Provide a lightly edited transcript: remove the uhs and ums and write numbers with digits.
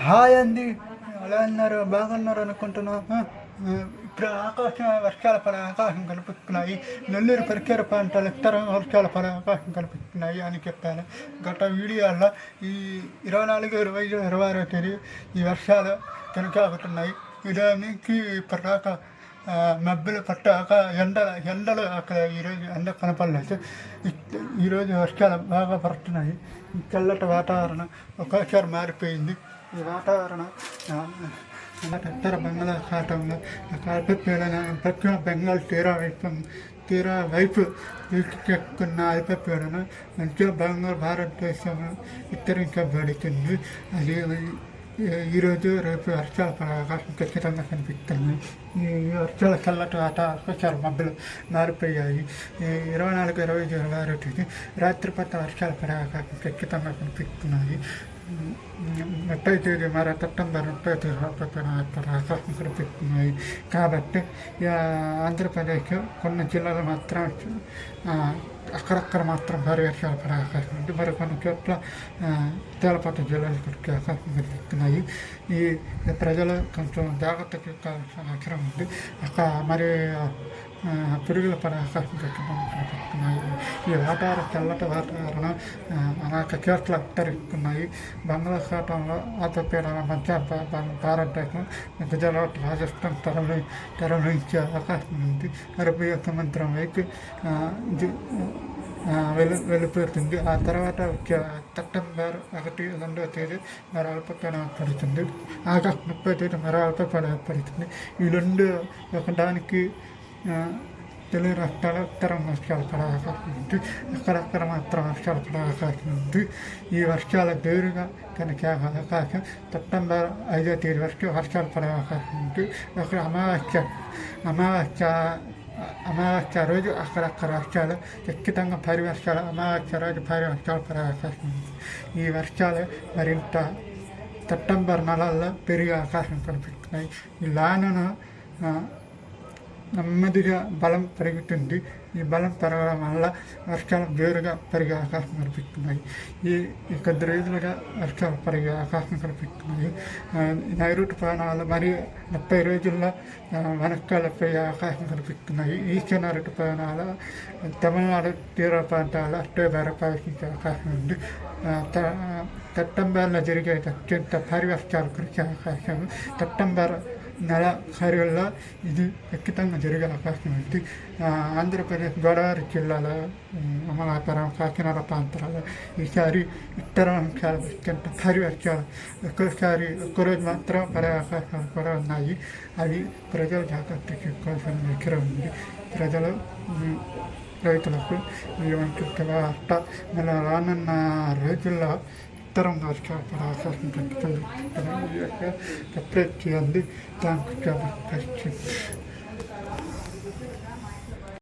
Hi అండి, ఎలా ఉన్నారు? బాగున్నారు అనుకుంటున్నా. ఇప్పుడు వర్షాలు పడే అవకాశం కల్పిస్తున్నాయి. నెల్లూరు పరిసర ప్రాంతాలు ఇతర వర్షాలు పడే అవకాశం కల్పిస్తున్నాయి అని చెప్పాను గత వీడియోలో. ఈ 24, 25, 26వ తేదీ ఈ వర్షాలు కొనసాగుతున్నాయి. ఉదయం నుంచి ఇప్పటిదాకా మబ్బులు పట్టాక ఎండలు అక్కడ ఈరోజు ఎండ కనపడలేదు. ఈరోజు వర్షాలు బాగా పడుతున్నాయి. చల్లటి వాతావరణం ఒకేసారి మారిపోయింది. ఈ వాతావరణం ఉత్తర బంగాళాఖాతంలో అల్పపీడన పశ్చిమ బెంగాల్ తీరా వైపు వీక్షిస్తున్న అల్పపీడన మధ్య భారతదేశంలో విస్తరించబడుతుంది. అది ఈరోజు రేపు వర్షాలు పడే అవకాశం ఖచ్చితంగా కనిపిస్తుంది. ఈ వర్షాల చల్లటి వాతావరణం మబ్బులు మారిపోయాయి. 24, 25, 26వ తేదీ రాత్రిపూట వర్షాలు పడే అవకాశం ఖచ్చితంగా కనిపిస్తున్నాయి. 30వ తేదీ సెప్టెంబర్ 30వ తేదీ అవకాశం కనిపిస్తున్నాయి. కాబట్టి ఆంధ్రప్రదేశ్ కొన్ని జిల్లాలు మాత్రం అక్కడక్కడ మాత్రం భారీ వర్షాలు పడే అవకాశం ఉంది. మరికొన్ని చోట్ల తేలిపాటి జిల్లాలు పడే అవకాశం కనిపిస్తున్నాయి. ఈ ప్రజలు కొంచెం జాగ్రత్త తీసుకోవాల్సిన అవసరం ఉంది. అక్కడ మరి పురుగుల పడే అవకాశం కనిపిస్తున్నాయి. ఈ చల్లటి వాతావరణం అనేక చోట్ల విస్తరిస్తున్నాయి. బంగాళాఖాతంలో అల్పపీడన మధ్య భారతదేశం గుజరాత్, రాజస్థాన్ తరలించే అవకాశం ఉంది. అరబీ సముద్రం వైపు వెళ్ళిపోతుంది. ఆ తర్వాత వచ్చే సెప్టెంబర్ 1, 2వ తేదీ మరో అల్పపీడనం ఏర్పడుతుంది. ఆగస్టు 30వ తేదీ మరో అల్పపీడనం ఏర్పడుతుంది. ఈ రెండు ఒకదానికి తెలుగు రాష్ట్రాల ఉత్తరం వర్షాలు పడే అవకాశం ఉంది. అక్కడక్కడ మాత్రం వర్షాలు పడే అవకాశం ఉంది. ఈ వర్షాల జోరుగా కనుక అవకాశం సెప్టెంబర్ 5వ తేదీ వరకు వర్షాలు పడే అవకాశం ఉంది. అక్కడ అమావాస్య రోజు అక్కడక్కడ వర్షాలు ఖచ్చితంగా భారీ వర్షాలు, అమావాస్య రోజు భారీ వర్షాలు పడే అవకాశం ఉంది. ఈ వర్షాలు మరింత సెప్టెంబర్ నెలల్లో పెరిగే అవకాశం కనిపిస్తున్నాయి. ఈ లానును నెమ్మదిగా బలం పెరుగుతుంది. ఈ బలం పెరగడం వల్ల వర్షాలు జోరుగా పెరిగే అవకాశం కనిపిస్తున్నాయి. ఈ కొద్ది రోజులుగా వర్షాలు పెరిగే అవకాశం కనిపిస్తున్నాయి. నైరుతి పవనాలు మరి 30 రోజుల్లో వెనక్కాలు పెరిగే అవకాశం కనిపిస్తున్నాయి. ఈశాన్య నైరుతి పవనాలు తమిళనాడు తీర ప్రాంతాల్లో అక్టోబర్ ప్రవేశించే అవకాశం ఉంది. సెప్టెంబర్లో జరిగే అత్యంత భారీ వర్షాలు కురిసే అవకాశం సెప్టెంబర్ నెల ఖరీఫ్లో ఇది ఖచ్చితంగా జరిగే అవకాశం ఉంది. ఆంధ్రప్రదేశ్ గోదావరి జిల్లాలో అమలాపురం, కాకినాడ ప్రాంతాలలో ఈసారి ఇతర అంశాలు అత్యంత భారీ వర్షాలు ఒక్కరోజు మాత్రం పడే అవకాశాలు కూడా ఉన్నాయి. అవి ప్రజలు జాగ్రత్త తీసుకోవాల్సిన దగ్గర ఉంది. ప్రజలు రైతులకు ఈ వంటి వార్త మన రానున్న రోజుల్లో ఉత్తరం వర్షాలు పడే అవకాశం ఖచ్చితంగా సపరేట్ చేయండి. Thank you.